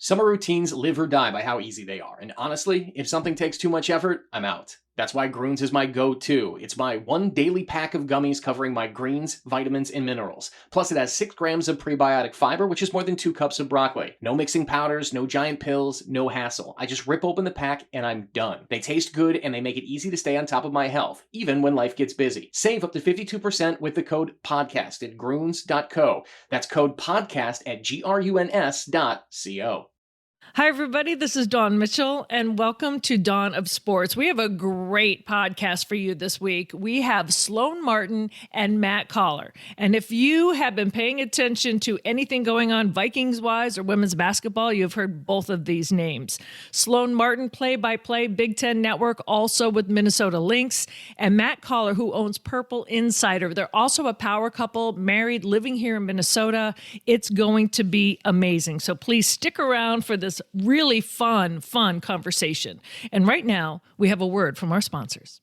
Summer routines live or die by how easy they are. And honestly, if something takes too much effort, I'm out. That's why Groons is my go-to. It's my one daily pack of gummies covering my greens, vitamins, and minerals. Plus, it has 6 grams of prebiotic fiber, which is more than 2 cups of broccoli. No mixing powders, no giant pills, no hassle. I just rip open the pack and I'm done. They taste good and they make it easy to stay on top of my health, even when life gets busy. Save up to 52% with the code PODCAST at Groons.co. That's code PODCAST at GRUNS.co. Hi, everybody. This is Dawn Mitchell, and welcome to Dawn of Sports. We have a great podcast for you this week. We have Sloane Martin and Matt Coller. And if you have been paying attention to anything going on Vikings-wise or women's basketball, you've heard both of these names. Sloane Martin, play-by-play, Big Ten Network, also with Minnesota Lynx, and Matt Coller, who owns Purple Insider. They're also a power couple, married, living here in Minnesota. It's going to be amazing. So please stick around for this really fun conversation. And right now, we have a word from our sponsors.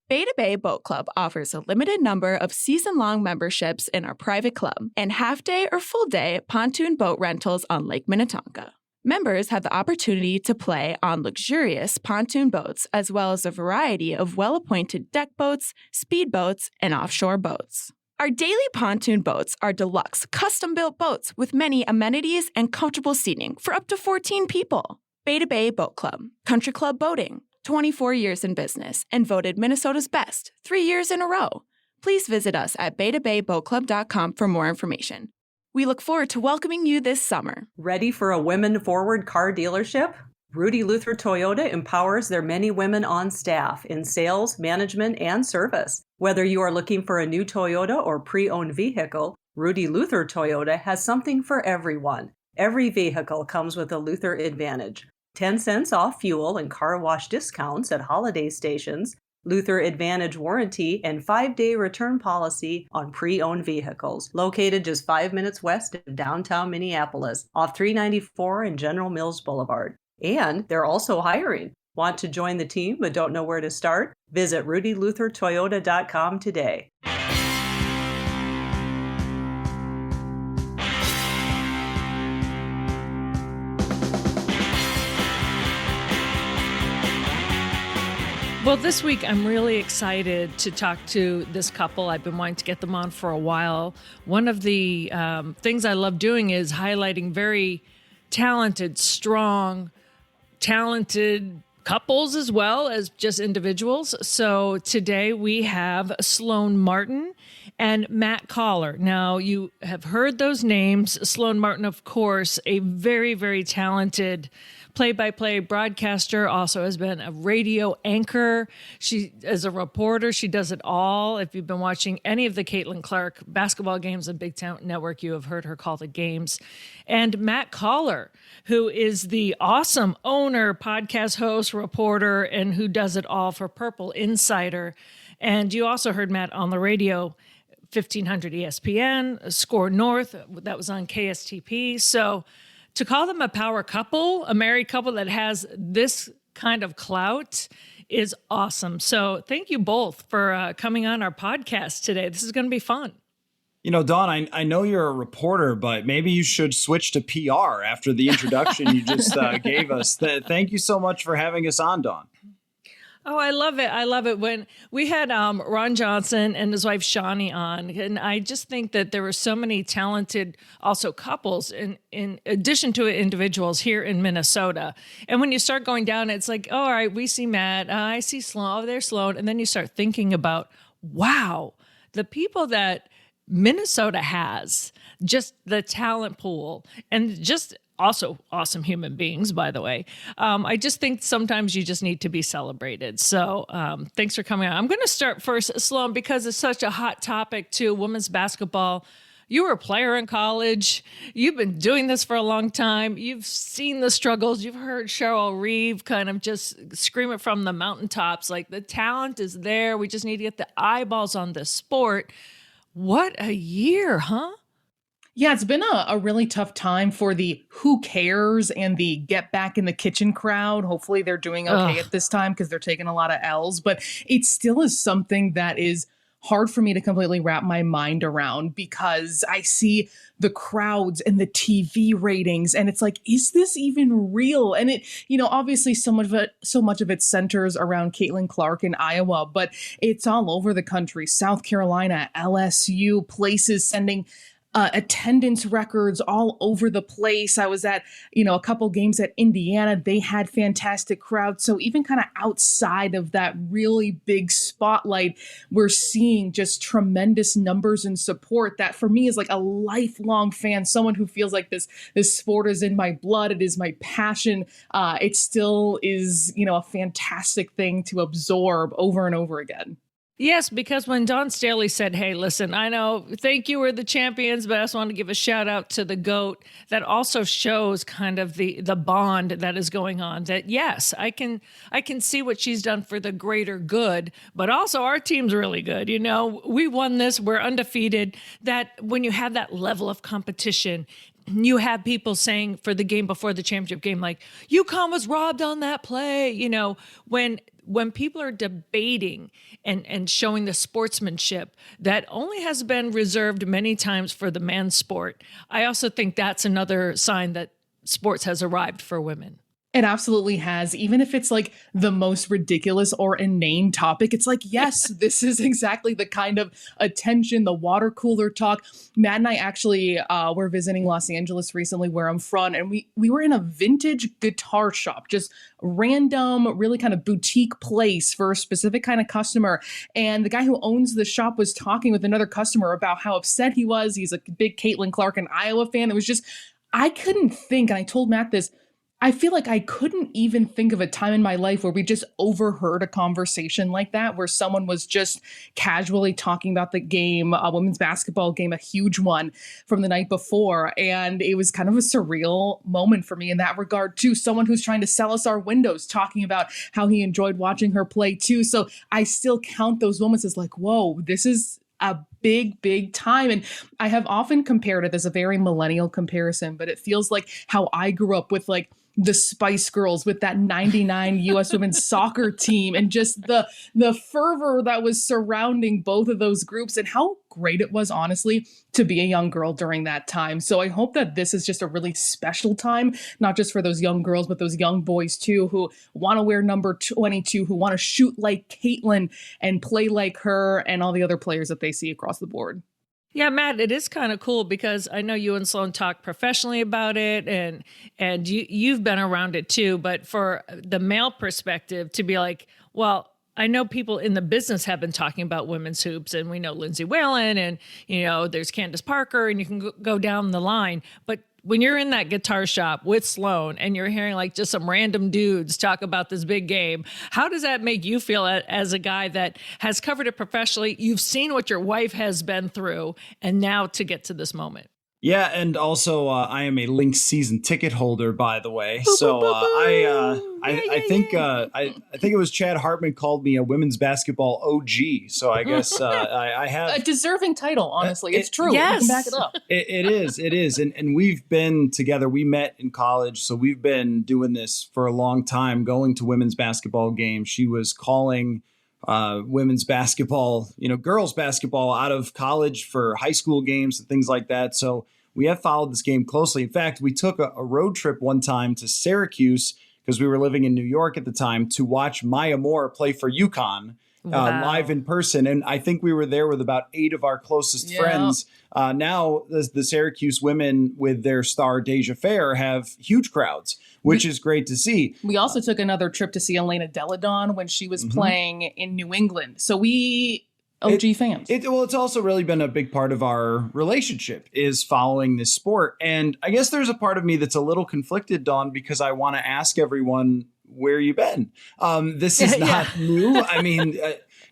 Beta Bay Boat Club offers a limited number of season-long memberships in our private club and half-day or full-day pontoon boat rentals on Lake Minnetonka. Members have the opportunity to play on luxurious pontoon boats as well as a variety of well-appointed deck boats, speedboats, and offshore boats. Our daily pontoon boats are deluxe, custom-built boats with many amenities and comfortable seating for up to 14 people. Beta Bay Boat Club, Country Club Boating, 24 years in business, and voted Minnesota's best 3 years in a row. Please visit us at betabayboatclub.com for more information. We look forward to welcoming you this summer. Ready for a women-forward car dealership? Rudy Luther Toyota empowers their many women on staff in sales, management, and service. Whether you are looking for a new Toyota or pre-owned vehicle, Rudy Luther Toyota has something for everyone. Every vehicle comes with a Luther Advantage. 10 cents off fuel and car wash discounts at holiday stations, Luther Advantage warranty, and 5-day return policy on pre-owned vehicles. Located just 5 minutes west of downtown Minneapolis, off 394 and General Mills Boulevard. And they're also hiring. Want to join the team but don't know where to start? Visit rudyluthertoyota.com today. Well, this week, I'm really excited to talk to this couple. I've been wanting to get them on for a while. One of the things I love doing is highlighting very talented, strong, talented couples as well as just individuals. So today we have Sloane Martin and Matt Coller. Now, you have heard those names. Sloane Martin, of course, a very, very talented play-by-play broadcaster, also has been a radio anchor. She is a reporter. She does it all. If you've been watching any of the Caitlin Clark basketball games on Big Ten Network, you have heard her call the games. And Matt Coller, who is the awesome owner, podcast host, reporter, and who does it all for Purple Insider. And you also heard Matt on the radio, 1500 ESPN, Score North, that was on KSTP. So to call them a power couple, a married couple that has this kind of clout is awesome. So thank you both for coming on our podcast today. This is going to be fun. You know, Dawn, I know you're a reporter, but maybe you should switch to PR after the introduction you just gave us. Thank you so much for having us on, Dawn. Oh, I love it. I love it. When we had Ron Johnson and his wife Shawnee on, and I just think that there were so many talented also couples in addition to individuals here in Minnesota. And when you start going down, it's like, oh, all right, we see Matt, I see Sloane, oh, there's Sloane. And then you start thinking about, wow, the people that Minnesota has, just the talent pool, and just also awesome human beings, by the way. I just think sometimes you just need to be celebrated. So thanks for coming on. I'm going to start first, Sloane, because it's such a hot topic too, women's basketball. You were a player in college. You've been doing this for a long time. You've seen the struggles. You've heard Cheryl Reeve kind of just scream it from the mountaintops, like the talent is there. We just need to get the eyeballs on this sport. What a year, huh? Yeah, it's been a really tough time for the who cares and the get back in the kitchen crowd. Hopefully they're doing okay at this time because they're taking a lot of L's, but it still is something that is hard for me to completely wrap my mind around, because I see the crowds and the TV ratings, and it's like, is this even real? And it, obviously so much of it centers around Caitlin Clark in Iowa, but it's all over the country. South Carolina, LSU, places sending attendance records all over the place. I was at, a couple games at Indiana. They had fantastic crowds. So even kind of outside of that really big spotlight, we're seeing just tremendous numbers and support that for me is like a lifelong fan, someone who feels like this sport is in my blood. It is my passion. It still is, a fantastic thing to absorb over and over again. Yes, because when Dawn Staley said, hey, listen, I know, thank you, we're the champions, but I just want to give a shout out to the GOAT, that also shows kind of the bond that is going on, that yes, I can see what she's done for the greater good, but also our team's really good. We won this, we're undefeated, that when you have that level of competition, you have people saying for the game before the championship game, like, UConn was robbed on that play, when people are debating and showing the sportsmanship that only has been reserved many times for the men's sport, I also think that's another sign that sports has arrived for women. It absolutely has. Even if it's like the most ridiculous or inane topic, it's like, yes, this is exactly the kind of attention, the water cooler talk. Matt and I actually were visiting Los Angeles recently, where I'm from, and we were in a vintage guitar shop, just random, really kind of boutique place for a specific kind of customer. And the guy who owns the shop was talking with another customer about how upset he was. He's a big Caitlin Clark and Iowa fan. It was just, I couldn't think, and I told Matt this, I feel like I couldn't even think of a time in my life where we just overheard a conversation like that, where someone was just casually talking about the game, a women's basketball game, a huge one from the night before. And it was kind of a surreal moment for me in that regard, too. Someone who's trying to sell us our windows, talking about how he enjoyed watching her play, too. So I still count those moments as like, whoa, this is a big time. And I have often compared it as a very millennial comparison, but it feels like how I grew up with like the Spice Girls, with that 99 U.S. women's soccer team, and just the fervor that was surrounding both of those groups, and how great it was, honestly, to be a young girl during that time. So I hope that this is just a really special time, not just for those young girls, but those young boys too, who want to wear number 22, who want to shoot like Caitlin and play like her and all the other players that they see across the board. Yeah, Matt, it is kind of cool because I know you and Sloane talk professionally about it, and you've been around it too. But for the male perspective, to be like, well, I know people in the business have been talking about women's hoops, and we know Lindsay Whalen, and there's Candace Parker, and you can go down the line. But when you're in that guitar shop with Sloane and you're hearing like just some random dudes talk about this big game, how does that make you feel as a guy that has covered it professionally? You've seen what your wife has been through, and now to get to this moment. Yeah, and also I am a Lynx season ticket holder, by the way. So I think it was Chad Hartman called me a women's basketball OG. So I guess I have a deserving title. Honestly, it's true. Yes. You can back it up. It is, and we've been together. We met in college, so we've been doing this for a long time. Going to women's basketball games. She was calling women's basketball, girls basketball out of college for high school games and things like that. So we have followed this game closely. In fact, we took a road trip one time to Syracuse because we were living in New York at the time to watch Maya Moore play for UConn live in person. And I think we were there with about 8 of our closest friends. Now the Syracuse women with their star Deja Fair have huge crowds, which is great to see. We also took another trip to see Elena Deladon when she was playing in New England. So we OG fans. It's also really been a big part of our relationship is following this sport. And I guess there's a part of me that's a little conflicted, Dawn, because I want to ask everyone where you been. This is not new. I mean,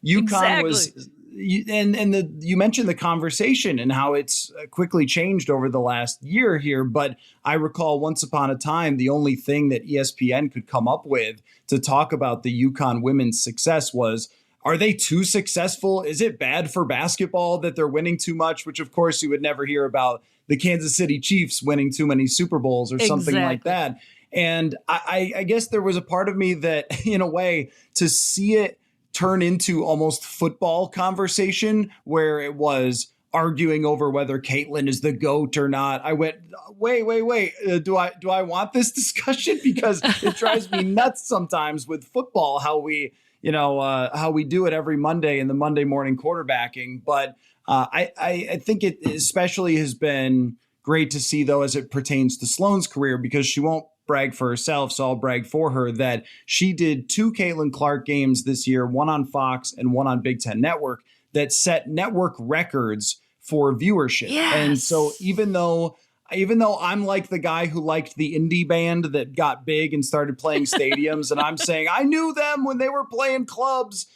UConn was... You mentioned the conversation and how it's quickly changed over the last year here. But I recall once upon a time, the only thing that ESPN could come up with to talk about the UConn women's success was, are they too successful? Is it bad for basketball that they're winning too much? Which, of course, you would never hear about the Kansas City Chiefs winning too many Super Bowls or something like that. And I guess there was a part of me that, in a way, to see it turn into almost football conversation where it was arguing over whether Caitlin is the GOAT or not. I went, wait. Do I want this discussion? Because it drives me nuts sometimes with football, how we do it every Monday in the Monday morning quarterbacking. But I think it especially has been great to see, though, as it pertains to Sloane's career, because she won't brag for herself, so I'll brag for her, that she did 2 Caitlin Clark games this year, one on Fox and one on Big Ten Network, that set network records for viewership. Yes. And so even though I'm like the guy who liked the indie band that got big and started playing stadiums, and I'm saying I knew them when they were playing clubs,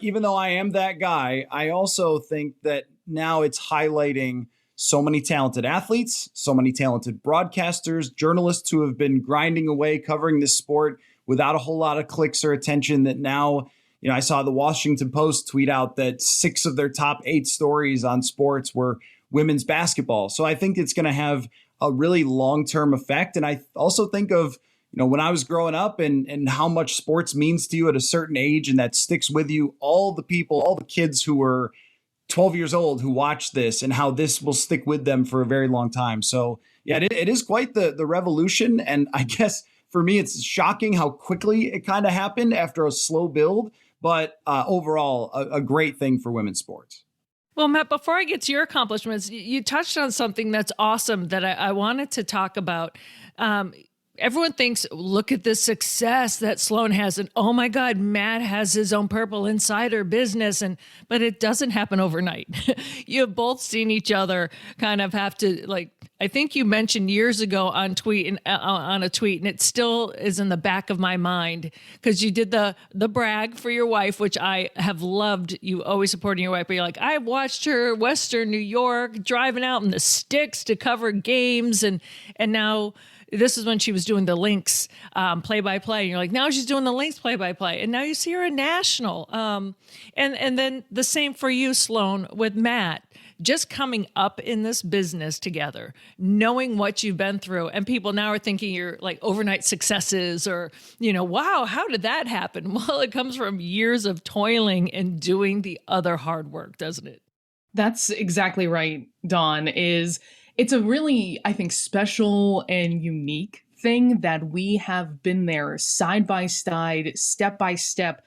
even though I am that guy, I also think that now it's highlighting so many talented athletes, so many talented broadcasters, journalists who have been grinding away covering this sport without a whole lot of clicks or attention, that now, I saw the Washington Post tweet out that 6 of their top 8 stories on sports were women's basketball. So I think it's going to have a really long-term effect. And I also think of, when I was growing up and how much sports means to you at a certain age, and that sticks with you, all the kids who were 12 years old who watched this, and how this will stick with them for a very long time. So yeah, it is quite the revolution. And I guess for me, it's shocking how quickly it kind of happened after a slow build, but overall a great thing for women's sports. Well, Matt, before I get to your accomplishments, you touched on something that's awesome that I wanted to talk about. Everyone thinks, look at the success that Sloane has. And oh my God, Matt has his own Purple Insider business. But it doesn't happen overnight. You've both seen each other kind of have to, I think you mentioned years ago on a tweet, and it still is in the back of my mind, because you did the brag for your wife, which I have loved. You always supporting your wife, but you're like, I watched her Western New York driving out in the sticks to cover games. And now this is when she was doing the Lynx play-by-play. And you're like, now she's doing the Lynx play-by-play. And now you see her in national. And then the same for you, Sloane, with Matt. Just coming up in this business together, knowing what you've been through, and people now are thinking you're like overnight successes, or, wow, how did that happen? Well, it comes from years of toiling and doing the other hard work, doesn't it? That's exactly right, Dawn. It's a really, I think, special and unique thing that we have been there side by side, step by step,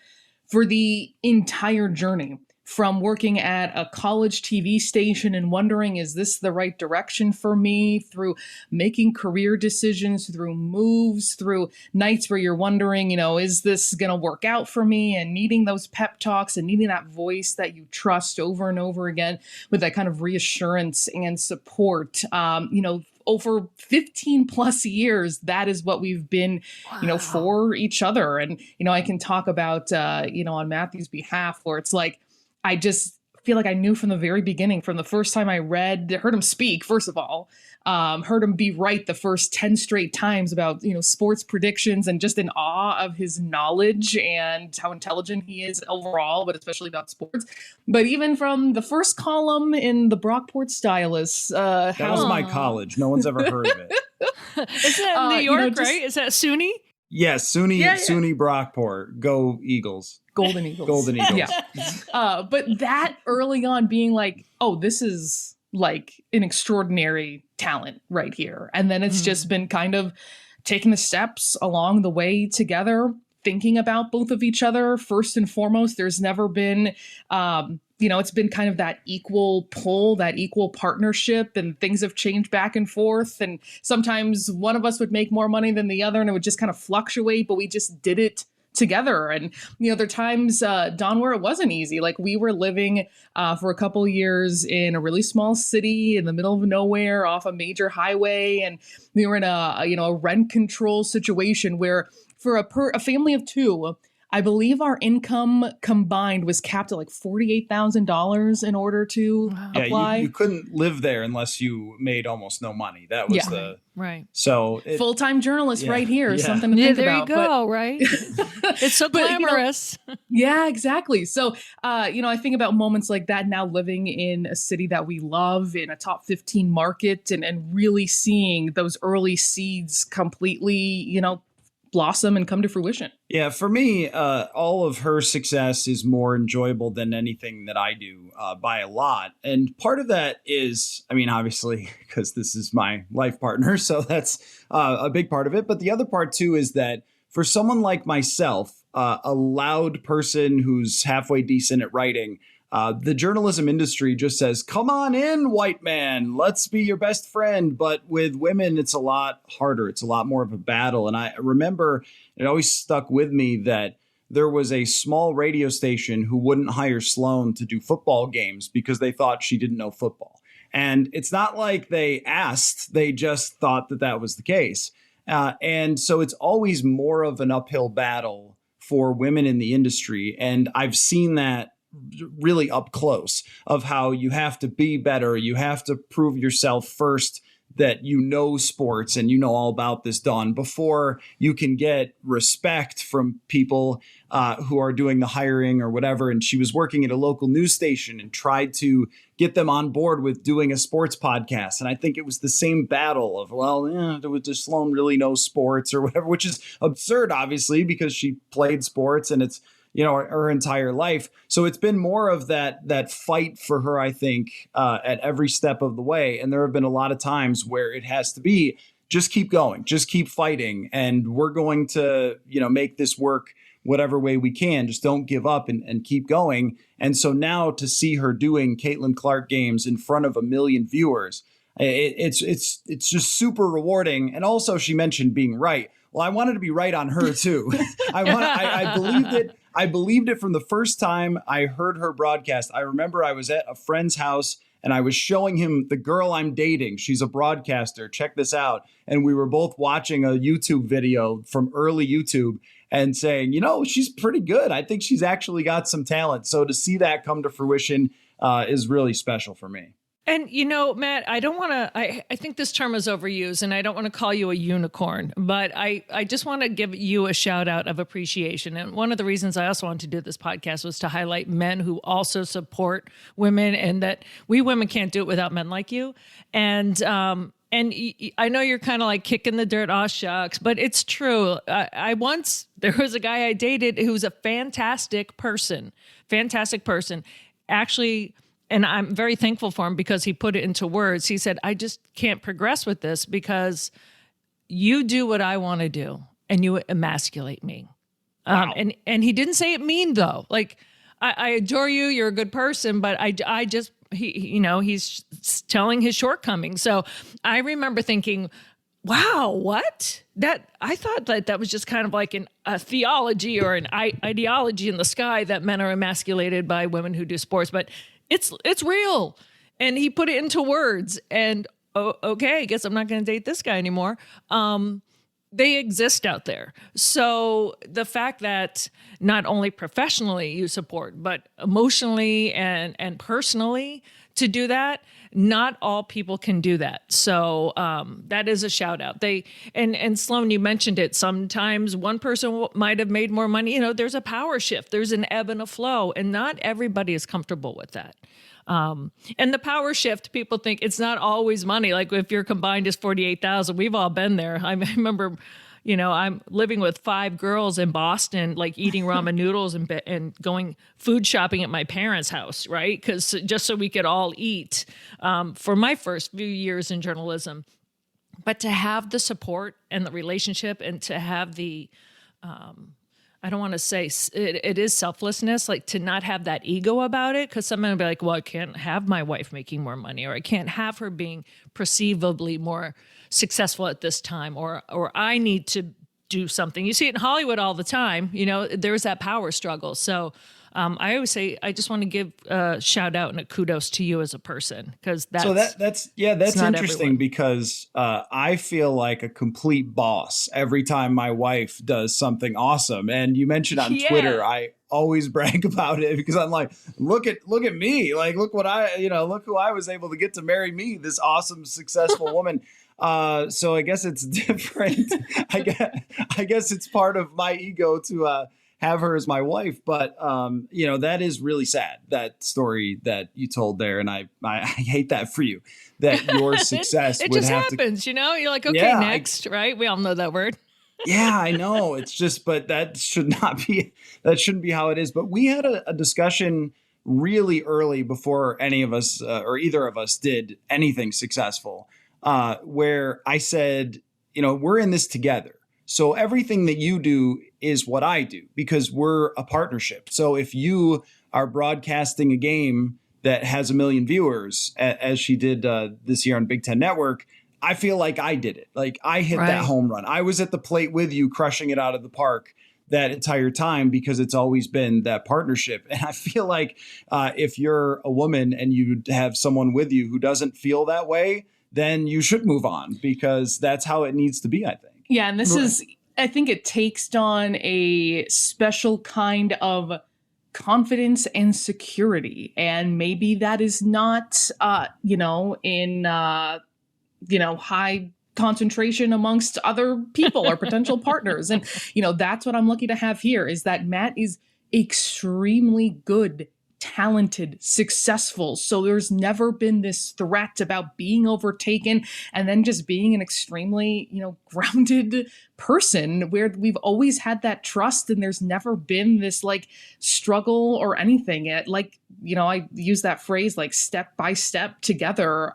for the entire journey. From working at a college TV station and wondering, is this the right direction for me? Through making career decisions, through moves, through nights where you're wondering, is this going to work out for me? And needing those pep talks and needing that voice that you trust over and over again with that kind of reassurance and support. Over 15 plus years, that is what we've been, for each other. And, I can talk about, on Matthew's behalf, where it's like, I just feel like I knew from the very beginning, from the first time I heard him speak, first of all, heard him be right the first 10 straight times about, sports predictions, and just in awe of his knowledge and how intelligent he is overall, but especially about sports. But even from the first column in the Brockport Stylus. That was my college. No one's ever heard of it. Is that New York, right? Is that SUNY? Yes, SUNY Brockport. Go Eagles. Golden Eagles. Golden Eagles. Yeah. But that early on being like, oh, this is like an extraordinary talent right here. And then it's just been kind of taking the steps along the way together, thinking about both of each other. First and foremost, there's never been, it's been kind of that equal pull, that equal partnership, and things have changed back and forth. And sometimes one of us would make more money than the other, and it would just kind of fluctuate, but we just did it together. And, there are times, Don, where it wasn't easy. Like, we were living for a couple of years in a really small city in the middle of nowhere off a major highway. And we were in a rent control situation where for a family of 2, I believe our income combined was capped at like $48,000 in order to apply. You couldn't live there unless you made almost no money. That was right. So full-time journalist right here. Something to think about. There you go. Right. It's so glamorous. Yeah, exactly. So, I think about moments like that now, living in a city that we love, in a top 15 market, and really seeing those early seeds completely, blossom and come to fruition. Yeah, for me, all of her success is more enjoyable than anything that I do by a lot. And part of that is, I mean, obviously, because this is my life partner, so that's a big part of it. But the other part, too, is that for someone like myself, a loud person who's halfway decent at writing, the journalism industry just says, come on in, white man, let's be your best friend. But with women, it's a lot harder. It's a lot more of a battle. And I remember it always stuck with me that there was a small radio station who wouldn't hire Sloane to do football games because they thought she didn't know football. And it's not like they asked, they just thought that that was the case. And so it's always more of an uphill battle for women in the industry. And I've seen that really up close of how you have to be better. You have to prove yourself first that you know sports and you know all about this, Dawn, before you can get respect from people who are doing the hiring or whatever. And she was working at a local news station and tried to get them on board with doing a sports podcast. And I think it was the same battle of, well, does Sloane really know sports or whatever, which is absurd, obviously, because she played sports and it's, her entire life. So it's been more of that fight for her, I think, at every step of the way. And there have been a lot of times where it has to be, just keep going, just keep fighting. And we're going to, make this work whatever way we can. Just don't give up and keep going. And so now to see her doing Caitlin Clark games in front of 1 million viewers, it's just super rewarding. And also she mentioned being right. Well, I wanted to be right on her too. I believed it. I believed it from the first time I heard her broadcast. I remember I was at a friend's house and I was showing him the girl I'm dating. She's a broadcaster. Check this out. And we were both watching a YouTube video from early YouTube and saying, she's pretty good. I think she's actually got some talent. So to see that come to fruition is really special for me. And, Matt, I don't want to, I think this term is overused and I don't want to call you a unicorn, but I just want to give you a shout out of appreciation. And one of the reasons I also wanted to do this podcast was to highlight men who also support women and that we women can't do it without men like you. And I know you're kind of like kicking the dirt, aw shucks, but it's true. There was a guy I dated who was a fantastic person, actually. And I'm very thankful for him because he put it into words. He said, I just can't progress with this because you do what I want to do and you emasculate me. Wow. And he didn't say it mean though. Like, I adore you. You're a good person, but he's telling his shortcomings. So I remember thinking, wow, what? I thought that was just kind of like a theology or an ideology in the sky that men are emasculated by women who do sports, but it's real. And he put it into words and, okay, I guess I'm not going to date this guy anymore. They exist out there. So the fact that not only professionally you support, but emotionally and personally to do that, not all people can do that. So that is a shout out. And Sloane, you mentioned it. Sometimes one person might have made more money. There's a power shift. There's an ebb and a flow, and not everybody is comfortable with that. And the power shift, people think it's not always money. Like if your combined is 48,000, we've all been there. I remember, I'm living with 5 girls in Boston, like eating ramen noodles and going food shopping at my parents' house, right? Because just so we could all eat for my first few years in journalism. But to have the support and the relationship and to have the, I don't want to say it is selflessness, like to not have that ego about it. Because someone will be like, well, I can't have my wife making more money, or I can't have her being perceivably more successful at this time, or I need to do something. You see it in Hollywood all the time. There's that power struggle. So I always say, I just want to give a shout out and a kudos to you as a person, because that's interesting everyone. Because I feel like a complete boss every time my wife does something awesome. And you mentioned on Twitter, I always brag about it because I'm like, look at me, like look what look who I was able to get to marry me, this awesome, successful woman. So I guess it's different. I guess it's part of my ego to have her as my wife. But, that is really sad, that story that you told there. And I hate that for you, that your success it would just have happens, you're like, okay, next, right? We all know that word. Yeah, I know. It's just, but that shouldn't be how it is. But we had a discussion really early before any of us or either of us did anything successful, where I said, we're in this together. So everything that you do is what I do because we're a partnership. So if you are broadcasting a game that has 1 million viewers, as she did this year on Big Ten Network, I feel like I did it. Like I hit that home run. I was at the plate with you, crushing it out of the park that entire time because it's always been that partnership. And I feel like if you're a woman and you have someone with you who doesn't feel that way, then you should move on because that's how it needs to be, I think. Yeah. And I think it takes on a special kind of confidence and security. And maybe that is not, in high concentration amongst other people or potential partners. And, that's what I'm lucky to have here is that Matt is extremely good, talented, successful. So there's never been this threat about being overtaken and then just being an extremely, grounded person where we've always had that trust and there's never been this like struggle or anything. I use that phrase like step by step together.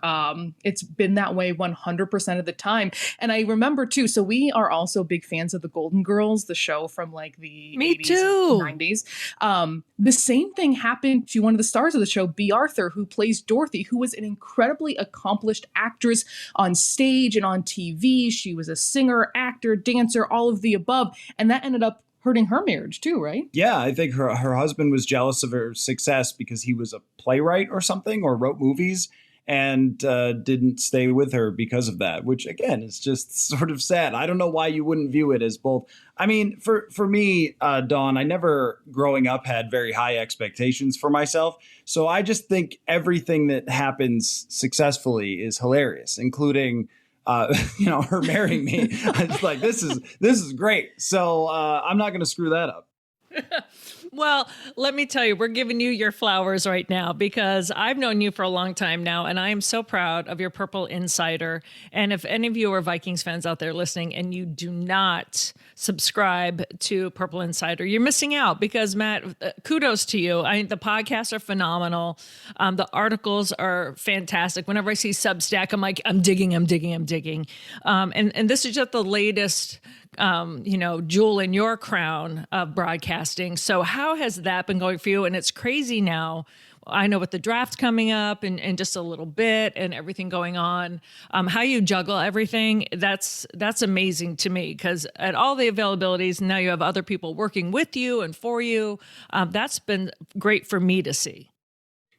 It's been that way 100% of the time. And I remember too, so we are also big fans of the Golden Girls, the show from like the Me 80s too. and 90s. The same thing happened to one of the stars of the show, B. Arthur, who plays Dorothy, who was an incredibly accomplished actress on stage and on TV. She was a singer, actor, dancer, all of the above. And that ended up hurting her marriage too, right? Yeah, I think her husband was jealous of her success because he was a playwright or something or wrote movies and didn't stay with her because of that, which again is just sort of sad. I don't know why you wouldn't view it as both. I mean, for me, Dawn, I never growing up had very high expectations for myself. So I just think everything that happens successfully is hilarious, including her marrying me. It's like, this is great. So I'm not going to screw that up. Well, let me tell you, we're giving you your flowers right now because I've known you for a long time now, and I am so proud of your Purple Insider. And if any of you are Vikings fans out there listening and you do not subscribe to Purple Insider, you're missing out because, Matt, kudos to you. The podcasts are phenomenal. The articles are fantastic. Whenever I see Substack, I'm like, I'm digging. And this is just the latest jewel in your crown of broadcasting. So how has that been going for you? And it's crazy now. I know with the draft coming up and just a little bit and everything going on, how you juggle everything, that's amazing to me because at all the availabilities, now you have other people working with you and for you. That's been great for me to see.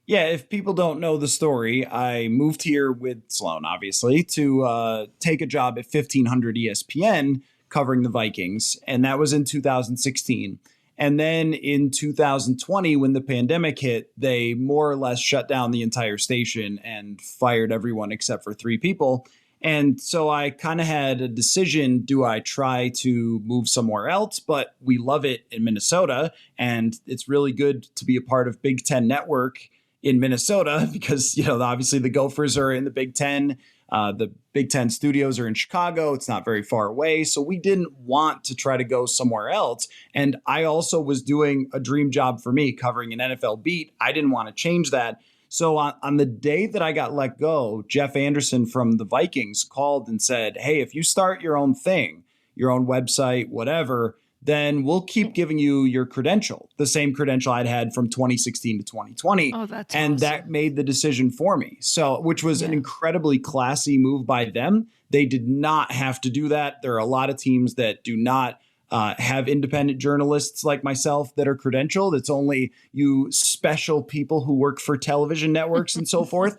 Yeah, if people don't know the story, I moved here with Sloane, obviously, to take a job at 1500 ESPN covering the Vikings, and that was in 2016. And then in 2020, when the pandemic hit, they more or less shut down the entire station and fired everyone except for 3 people. And so I kind of had a decision, do I try to move somewhere else? But we love it in Minnesota, and it's really good to be a part of Big Ten Network in Minnesota because, obviously the Gophers are in the Big Ten. The Big Ten studios are in Chicago. It's not very far away. So we didn't want to try to go somewhere else. And I also was doing a dream job for me covering an NFL beat. I didn't want to change that. So on the day that I got let go, Jeff Anderson from the Vikings called and said, hey, if you start your own thing, your own website, whatever, then we'll keep giving you your credential, the same credential I'd had from 2016 to 2020. Oh, that's and awesome. That made the decision for me. So, which was an incredibly classy move by them. They did not have to do that. There are a lot of teams that do not have independent journalists like myself that are credentialed. It's only you special people who work for television networks and so forth.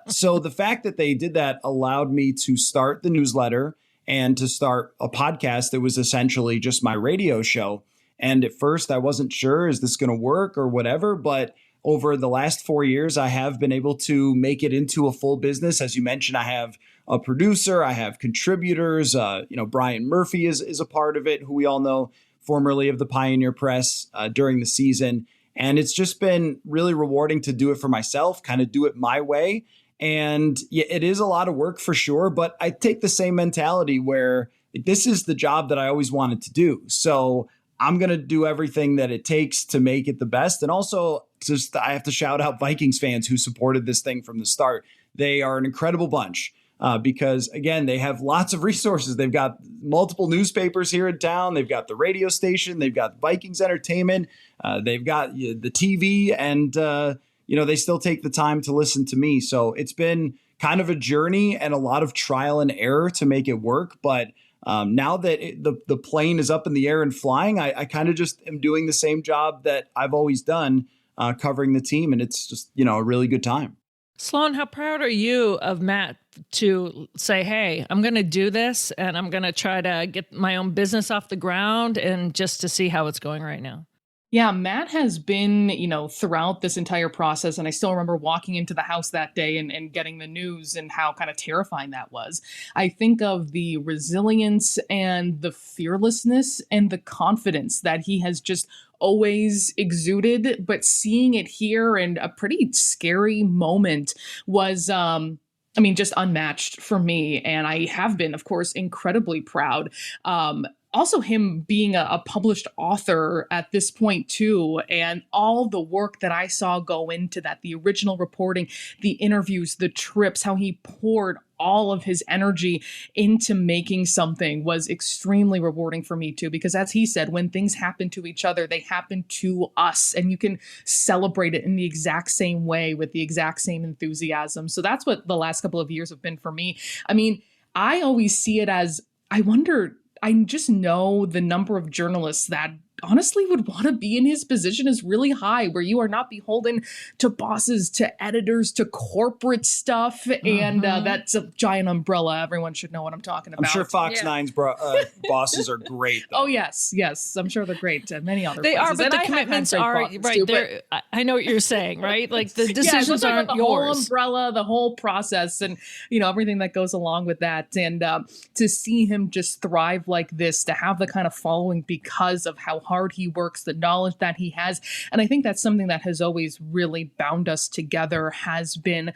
So the fact that they did that allowed me to start the newsletter and to start a podcast that was essentially just my radio show. And at first I wasn't sure, is this going to work or whatever? But over the last 4 years, I have been able to make it into a full business. As you mentioned, I have a producer, I have contributors. Brian Murphy is a part of it, who we all know formerly of the Pioneer Press during the season. And it's just been really rewarding to do it for myself, kind of do it my way. And yeah, it is a lot of work for sure, but I take the same mentality where this is the job that I always wanted to do. So I'm going to do everything that it takes to make it the best. And also, just I have to shout out Vikings fans who supported this thing from the start. They are an incredible bunch because, again, they have lots of resources. They've got multiple newspapers here in town. They've got the radio station. They've got Vikings Entertainment. They've got the TV. And, they still take the time to listen to me. So it's been kind of a journey and a lot of trial and error to make it work. But now that the plane is up in the air and flying, I kind of just am doing the same job that I've always done, covering the team. And it's just, a really good time. Sloane, how proud are you of Matt to say, hey, I'm going to do this and I'm going to try to get my own business off the ground and just to see how it's going right now? Yeah, Matt has been, throughout this entire process. And I still remember walking into the house that day and getting the news and how kind of terrifying that was. I think of the resilience and the fearlessness and the confidence that he has just always exuded, but seeing it here in a pretty scary moment was, just unmatched for me. And I have been, of course, incredibly proud. Also him being a published author at this point too, and all the work that I saw go into that, the original reporting, the interviews, the trips, how he poured all of his energy into making something was extremely rewarding for me too, because as he said, when things happen to each other, they happen to us, and you can celebrate it in the exact same way with the exact same enthusiasm. So that's what the last couple of years have been for me. I always see it as, I just know the number of journalists that honestly would want to be in his position is really high, where you are not beholden to bosses, to editors, to corporate stuff. And that's a giant umbrella. Everyone should know what I'm talking about. I'm sure Fox 9's bosses are great, though. Oh, yes. I'm sure they're great. Many other They places. are, but the commitments are, right, too, I know what you're saying, right? Like the decisions aren't the yours. Whole umbrella, the whole process, and, everything that goes along with that. And to see him just thrive like this, to have the kind of following because of how hard he works, the knowledge that he has. And I think that's something that has always really bound us together, has been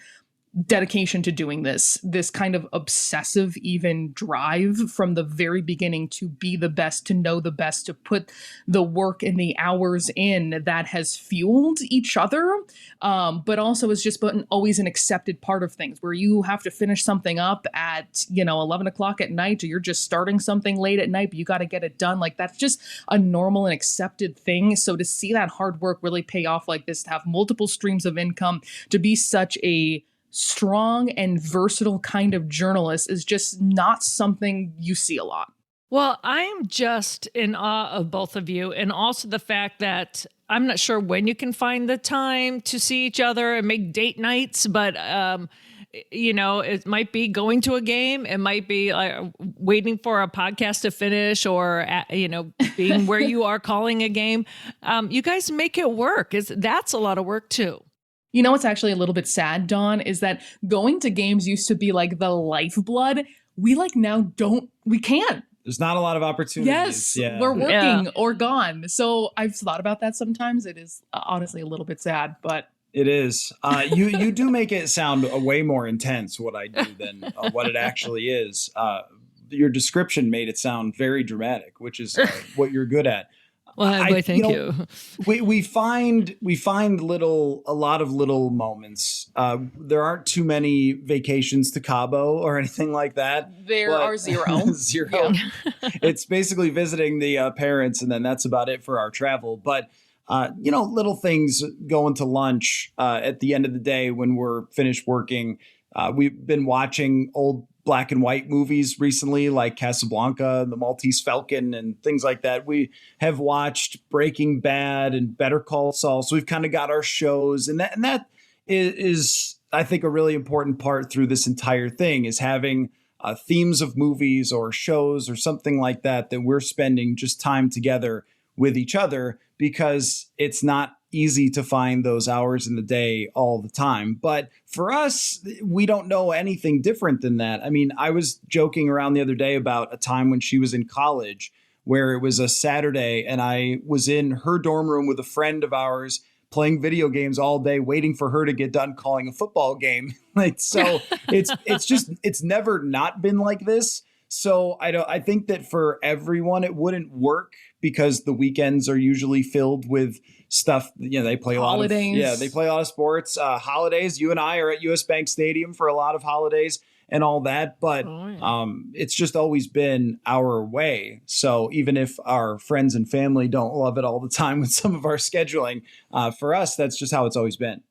dedication to doing this kind of obsessive even drive from the very beginning to be the best, to know the best, to put the work and the hours in that has fueled each other. But also has just been always an accepted part of things, where you have to finish something up at, 11 o'clock at night, or you're just starting something late at night, but you got to get it done. Like, that's just a normal and accepted thing. So to see that hard work really pay off like this, to have multiple streams of income, to be such a strong and versatile kind of journalist is just not something you see a lot. Well, I am just in awe of both of you, and also the fact that I'm not sure when you can find the time to see each other and make date nights, but it might be going to a game, it might be waiting for a podcast to finish, or being where you are calling a game. You guys make it work. That's a lot of work too. What's actually a little bit sad, Dawn, is that going to games used to be like the lifeblood. We we can't. There's not a lot of opportunities. Yes, we're working or gone. So I've thought about that sometimes. It is honestly a little bit sad, but it is. You do make it sound way more intense what I do than what it actually is. Your description made it sound very dramatic, which is what you're good at. Well, thank you. We find a lot of little moments. There aren't too many vacations to Cabo or anything like that. There are zero. Zero. Yeah. It's basically visiting the parents, and then that's about it for our travel. But little things, going to lunch at the end of the day when we're finished working. We've been watching old black and white movies recently, like Casablanca, The Maltese Falcon, and things like that. We have watched Breaking Bad and Better Call Saul. So we've kind of got our shows, and that is, I think, a really important part through this entire thing, is having themes of movies or shows or something like that we're spending just time together with each other, because it's not easy to find those hours in the day all the time. But for us, we don't know anything different than that. I was joking around the other day about a time when she was in college where it was a Saturday and I was in her dorm room with a friend of ours playing video games all day, waiting for her to get done calling a football game. So it's never not been like this. So I think that for everyone it wouldn't work because the weekends are usually filled with stuff. They play Holidays. they play a lot of sports, holidays. You and I are at US Bank Stadium for a lot of holidays and all that, but it's just always been our way. So even if our friends and family don't love it all the time with some of our scheduling, for us, that's just how it's always been.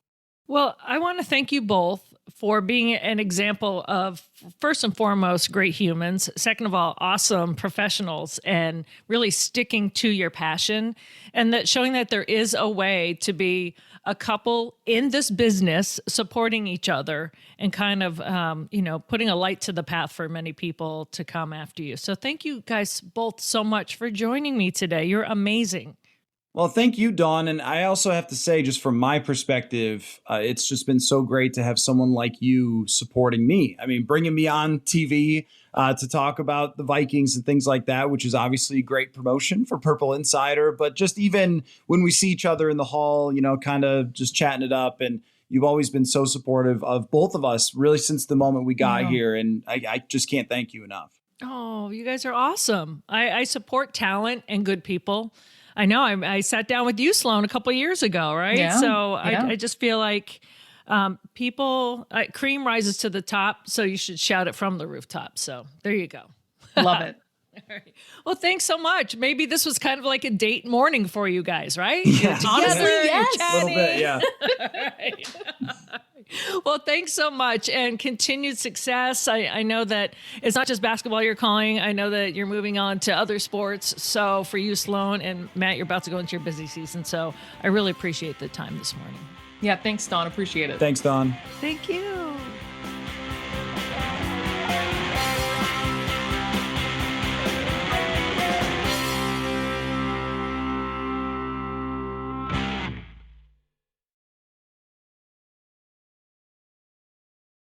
Well, I want to thank you both for being an example of, first and foremost, great humans. Second of all, awesome professionals and really sticking to your passion, and that showing that there is a way to be a couple in this business supporting each other and kind of, putting a light to the path for many people to come after you. So thank you guys both so much for joining me today. You're amazing. Well, thank you, Dawn. And I also have to say, just from my perspective, it's just been so great to have someone like you supporting me. I mean, bringing me on TV to talk about the Vikings and things like that, which is obviously great promotion for Purple Insider. But just even when we see each other in the hall, kind of just chatting it up. And you've always been so supportive of both of us, really, since the moment we got here. And I just can't thank you enough. Oh, you guys are awesome. I support talent and good people. I know. I sat down with you, Sloane, a couple of years ago, right? Yeah, So yeah. I just feel like cream rises to the top, so you should shout it from the rooftop. So there you go. Love it. All right. Well, thanks so much. Maybe this was kind of like a date morning for you guys, right? Yeah. Honestly, yes. A little bit, yeah. Right. Well, thanks so much and continued success. I know that it's not just basketball you're calling. I know that you're moving on to other sports. So for you, Sloane, and Matt, you're about to go into your busy season. So I really appreciate the time this morning. Yeah, thanks, Dawn. Appreciate it. Thanks, Dawn. Thank you.